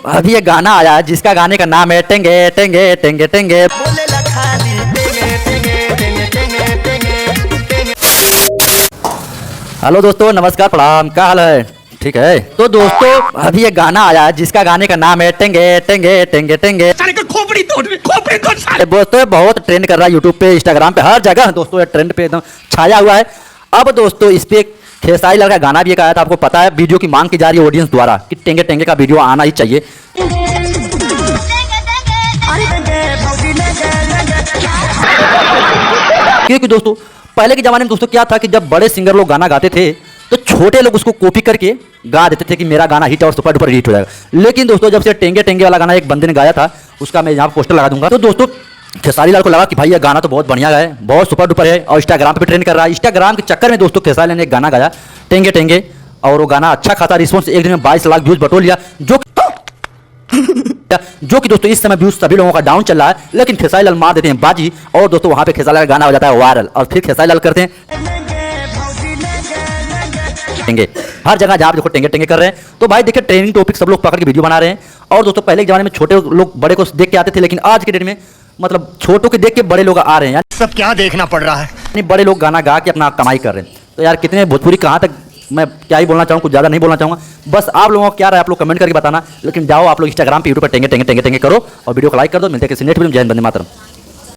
अभी एक गाना आया है जिसका गाने का नाम है टेंगे टेंगे टेंगे टेंगे। हेलो दोस्तों, नमस्कार, प्रणाम, क्या हाल है? ठीक है। तो दोस्तों अभी एक गाना आया है जिसका गाने का नाम है टेंगे टेंगे टेंगे टेंगे। खोपड़ी तोड़ दोस्तों बहुत ट्रेंड कर रहा है यूट्यूब पे, इंस्टाग्राम पे, हर जगह दोस्तों ये ट्रेंड पे एकदम छाया हुआ है। अब दोस्तों इस पे खेसारी लाल का गाना भी एक आया था, आपको पता है। वीडियो की मांग की जा रही है ऑडियंस द्वारा कि टेंगे टेंगे का वीडियो आना ही चाहिए। क्योंकि दोस्तों पहले के जमाने में दोस्तों क्या था कि जब बड़े सिंगर लोग गाना गाते थे तो छोटे लोग उसको कॉपी करके गा देते थे कि मेरा गाना हिट और सुपर डुपर हिट हो जाएगा। लेकिन दोस्तों जब से टेंगे टेंगे वाला गाना एक बंदे ने गाया था, उसका मैं यहाँ पोस्टर लगा दूंगा, तो दोस्तों खेसारी लाल को लगा कि भाई ये गाना तो बहुत बढ़िया है, बहुत सुपर डुपर है और इंस्टाग्राम पे ट्रेंड कर रहा है। इंस्टाग्राम के चक्कर में दोस्तों खेसारी लाल ने एक गाना गाया टेंगे टेंगे, और वो गाना अच्छा खासा रिस्पॉन्स, एक दिन में 22 लाख व्यूज बटोर लिया, जो कि दोस्तों इस समय व्यूज सभी लोगों का डाउन चल रहा है। लेकिन खेसारी लाल मार देते हैं बाजी और दोस्तों वहां पे खेसारी लाल गाना हो जाता है वायरल, और फिर खेसारी लाल करते हैं टेंगे। हर जगह जहाँ देखो टेंगे टेंगे कर रहे हैं। तो भाई देखिए ट्रेंडिंग टॉपिक सब लोग पकड़ के वीडियो बना रहे हैं। और दोस्तों पहले के जमाने में छोटे लोग बड़े को देख के आते थे, लेकिन आज के डेट में मतलब छोटों के देख के बड़े लोग आ रहे हैं। सब क्या देखना पड़ रहा है, बड़े लोग गाना गा के अपना कमाई कर रहे हैं। तो यार कितने भोजपुरी कहाँ तक, मैं क्या ही बोलना चाहूँ, कुछ ज़्यादा नहीं बोलना चाहूँगा। बस आप लोगों को क्या रहा है आप लोग कमेंट करके बताना। लेकिन जाओ आप लोग इंस्टाग्राम पे यूट्यूब पर टेंगे टेंगे टेंगे टेंगे करो और वीडियो को लाइक कर दो। मिलते हैं किसी नेक्स्ट वीडियो में। जय हिंद, वंदे मातरम।